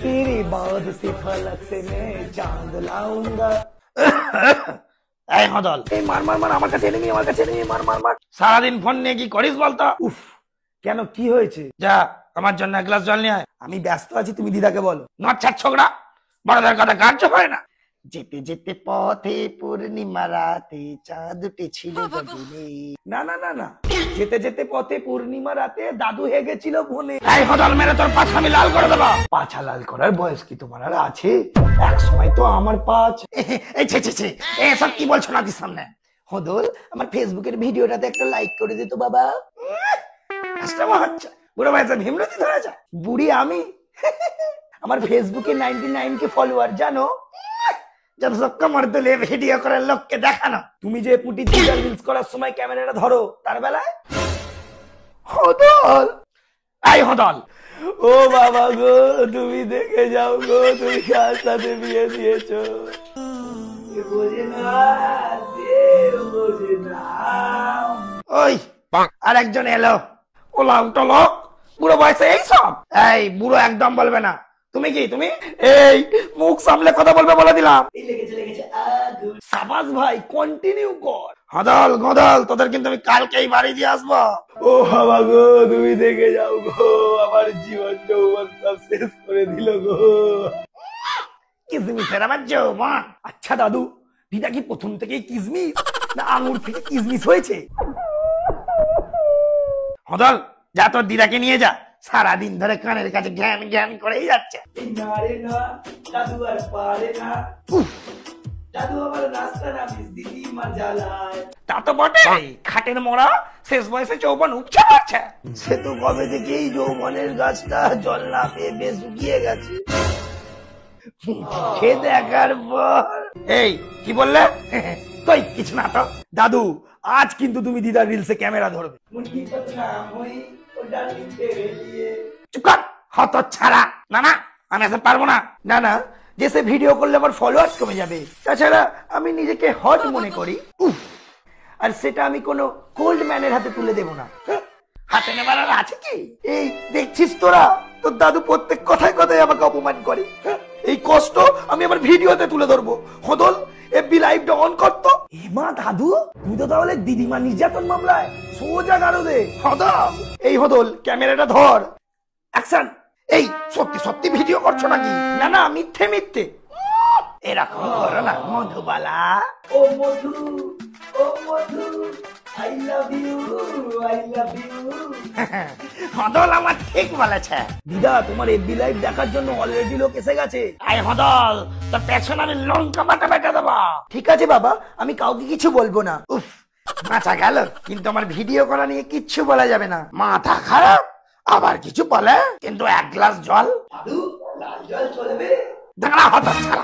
तेरे बाद से फलक से मैं चांद लाऊंगा। এই হদল, এই মার মার মার, আমার কাছে এনেমি, আমার কাছে এনেমি, মার মার মার। সারাদিন ফোন নিয়ে কি করিস বলতো? উফ, কেন কি হয়েছে? যা আমার জন্য এক গ্লাস জল নিয়ে আয়। আমি ব্যস্ত আছি, তুমি দিদাকে বলো। নচ্ছার ছোকরা, বড়দের কথা কার্য হয় না। যেতে যেতে পথে পূর্ণিমা রাতে চাঁদ উঠেছিল গগনে। না না না না, যেতে যেতে পথে পূর্ণিমা রাতে দাদু হেগেছিল বনে। এই হদল, মেরে তোর পাছা আমি লাল করে দেবো। পাছা লাল করার বয়স কি তোমার আর আছে? এক সময় তো আমার পাঁচ। এই ছে ছে ছে, এসব কি বলছো নাতির সামনে? হদল, আমার ফেসবুকের ভিডিওটাতে একটা লাইক করে দিত বাবা। কাস্টমার হচ্ছে বুড়ো বয়সে ভীমরতি ধরে যায়। বুড়ি আমি? আমার ফেসবুকে 99 কে ফলোয়ার জানো? जब सबका मर्द ले वीडियो করে লোককে দেখানো। তুমি যে পুটি দিদার রিলস করার সময় ক্যামেরাটা ধরো, তার বেলায় হদল। এই হদল, ও বাবা গো, তুমি দেখে যাও গো, তুমি কার সাথে বিয়ে দিয়েছো। বোঝে না, বোঝে না। ওই আর একজন এলো, ওলা উঠলো, বুড়ো বয়সে এইসব। এই বুড়ো একদম বলবে না। তুমি কি, তুমি এই মুখ সামলে কথা বলবে বলে দিলাম। সাবাস ভাই, কন্টিনিউ কর। হদল গদল, তোদের কিন্তু আমি কালকেই বাড়ি দিয়ে আসবো। ও বাবা গো, তুমি দেখে যাও গো, আমার জীবন যৌবন সব শেষ করে দিল গো। কিসমিসের আমার যৌবন। আচ্ছা দাদু, দিদা কি প্রথম থেকেই কিসমিস, না আঙুর থেকে কিসমিস হয়েছে? হদল, যা তোর দিদাকে নিয়ে যা, সারাদিন ধরে কানের কাছে জ্ঞান জ্ঞান করেই যাচ্ছে। না রে না, দাদু আর পারে না। দাদু আমার রাস্তা না মিস দিদি মার জ্বালায়। তা তো বটে, খাটের মোড়া শেষ বয়সে যৌবন উপচে পড়ছে। সে তো কবে থেকেই যৌবনের গাছটা জল না পেয়ে বেশ শুকিয়ে গেছে। সে দেখার পর। এই কি বললে? কই কিছু না তো। দাদু, আজ কিন্তু তুমি দিদার রিলসে ক্যামেরা ধরবে। চুপ কর, হত ছাড়া। না না, আমি আসতে পারবো না। না না, যেসে ভিডিও করলে আমার ফলোয়ার্স কমে যাবে। তাছাড়া আমি নিজেকে হট মনে করি। উফ, আর সেটা আমি কোনো কোল্ড ম্যানের হাতে তুলে দেব না। হাতে নেবার আর আছে কি? এই দেখছিস তোরা, তোর দাদু প্রত্যেক কথায় কথায় আমাকে অপমান করে। এই কষ্ট আমি আমার ভিডিওতে তুলে ধরবো। হদল, এফবি লাইভটা অন করতো। এমা দাদু, তুই তো তাহলে দিদিমা নির্যাতন মামলায় সোজা গারদে। হদল, এই হদল, ক্যামেরাটা ধর, অ্যাকশন। এই সত্যি সত্যি ভিডিও করছো নাকি? না না, মিথ্যে মিথ্যে। এরকম করো না মধুবালা। ও মধু, ও Madhu, I love you, I love you. হদল আমার ঠিক বলেছে। দিদা, তোমার এফবি লাইভ দেখার জন্য অলরেডি লোক এসে গেছে। আই হদল, তোর পেছনে আমি লঙ্কা বাটা বেটা দেবো। ঠিক আছে বাবা, আমি কাউকে কিছু বলবো না। উফ, মাথা গেল, কিন্তু আমার ভিডিও করা নিয়ে কিচ্ছু বলা যাবে না। মাথা খারাপ, আবার কিছু বলে, কিন্তু এক গ্লাস জল। দাদু, লাল জল চলবে? দাঁড়া হত ছাড়া।